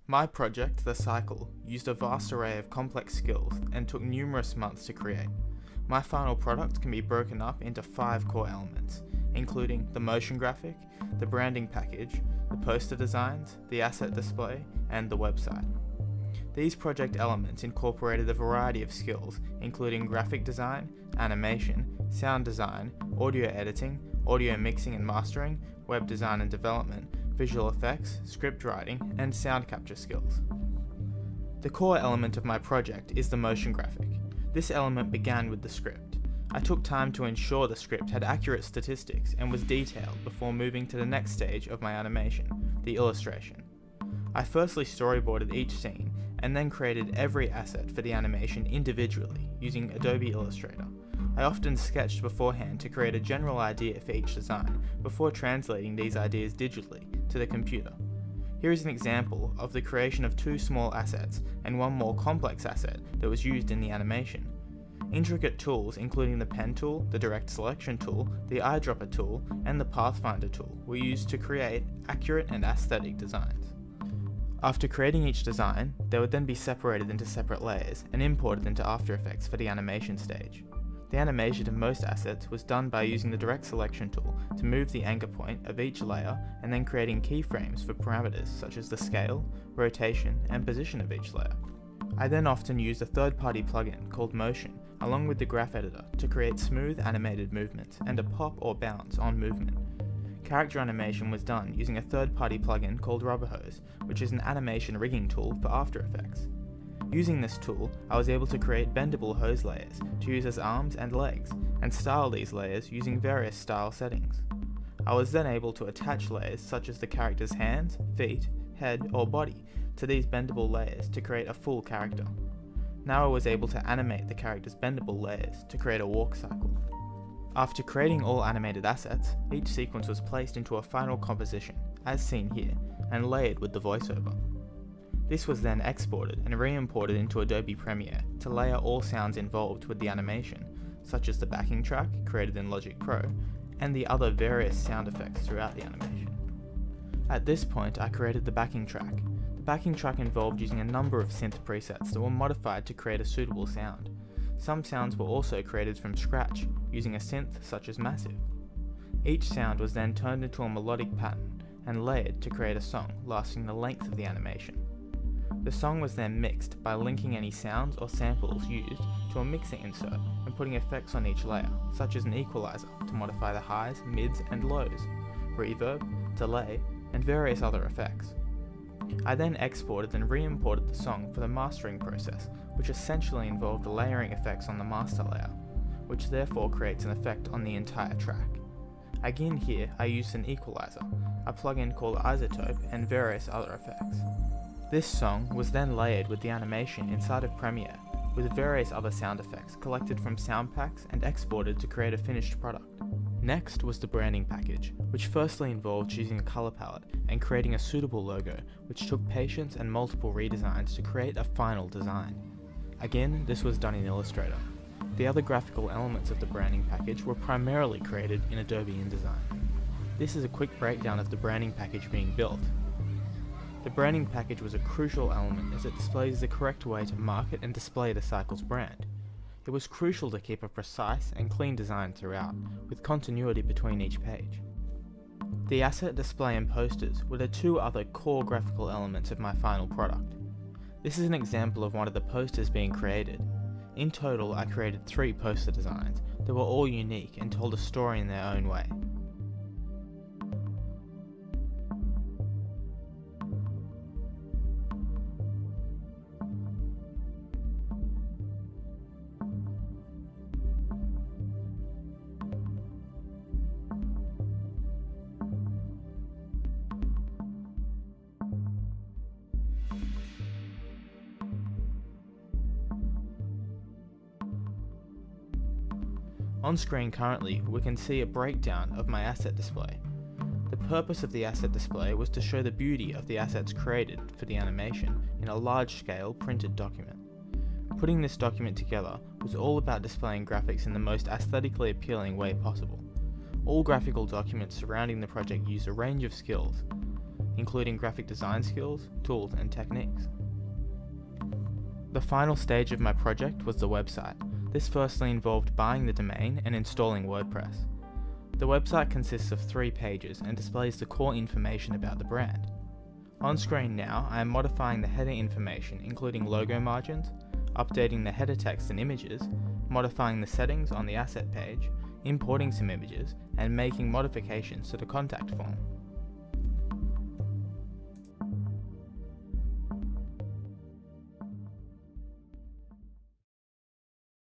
My project, The Cycle, used a vast array of complex skills and took numerous months to create. My final product can be broken up into 5 core elements, including the motion graphic, the branding package, the poster designs, the asset display, and the website. These project elements incorporated a variety of skills, including graphic design, animation, sound design, audio editing, audio mixing and mastering, web design and development, visual effects, script writing, and sound capture skills. The core element of my project is the motion graphic. This element began with the script. I took time to ensure the script had accurate statistics and was detailed before moving to the next stage of my animation, the illustration. I firstly storyboarded each scene and then created every asset for the animation individually using Adobe Illustrator. I often sketched beforehand to create a general idea for each design before translating these ideas digitally to the computer. Here is an example of the creation of 2 small assets and 1 more complex asset that was used in the animation. Intricate tools including the pen tool, the direct selection tool, the eyedropper tool, and the pathfinder tool were used to create accurate and aesthetic designs. After creating each design, they would then be separated into separate layers and imported into After Effects for the animation stage. The animation of most assets was done by using the direct selection tool to move the anchor point of each layer and then creating keyframes for parameters such as the scale, rotation, and position of each layer. I then often used a third-party plugin called Motion along with the graph editor to create smooth animated movements and a pop or bounce on movement. Character animation was done using a third-party plugin called Rubberhose, which is an animation rigging tool for After Effects. Using this tool, I was able to create bendable hose layers to use as arms and legs, and style these layers using various style settings. I was then able to attach layers such as the character's hands, feet, head, or body to these bendable layers to create a full character. Now I was able to animate the character's bendable layers to create a walk cycle. After creating all animated assets, each sequence was placed into a final composition, as seen here, and layered with the voiceover. This was then exported and re-imported into Adobe Premiere to layer all sounds involved with the animation, such as the backing track created in Logic Pro, and the other various sound effects throughout the animation. At this point I created the backing track. The backing track involved using a number of synth presets that were modified to create a suitable sound. Some sounds were also created from scratch, using a synth such as Massive. Each sound was then turned into a melodic pattern and layered to create a song lasting the length of the animation. The song was then mixed by linking any sounds or samples used to a mixing insert and putting effects on each layer, such as an equalizer to modify the highs, mids, and lows, reverb, delay, and various other effects. I then exported and re-imported the song for the mastering process, which essentially involved layering effects on the master layer, which therefore creates an effect on the entire track. Again here I used an equalizer, a plugin called Isotope, and various other effects. This song was then layered with the animation inside of Premiere, with various other sound effects collected from sound packs and exported to create a finished product. Next was the branding package, which firstly involved choosing a color palette and creating a suitable logo, which took patience and multiple redesigns to create a final design. Again, this was done in Illustrator. The other graphical elements of the branding package were primarily created in Adobe InDesign. This is a quick breakdown of the branding package being built. The branding package was a crucial element as it displays the correct way to market and display the Cycle's brand. It was crucial to keep a precise and clean design throughout, with continuity between each page. The asset display and posters were the 2 other core graphical elements of my final product. This is an example of one of the posters being created. In total, I created 3 poster designs that were all unique and told a story in their own way. On screen currently, we can see a breakdown of my asset display. The purpose of the asset display was to show the beauty of the assets created for the animation in a large-scale printed document. Putting this document together was all about displaying graphics in the most aesthetically appealing way possible. All graphical documents surrounding the project used a range of skills, including graphic design skills, tools, and techniques. The final stage of my project was the website. This firstly involved buying the domain and installing WordPress. The website consists of 3 pages and displays the core information about the brand. On screen now, I am modifying the header information, including logo margins, updating the header text and images, modifying the settings on the asset page, importing some images, and making modifications to the contact form.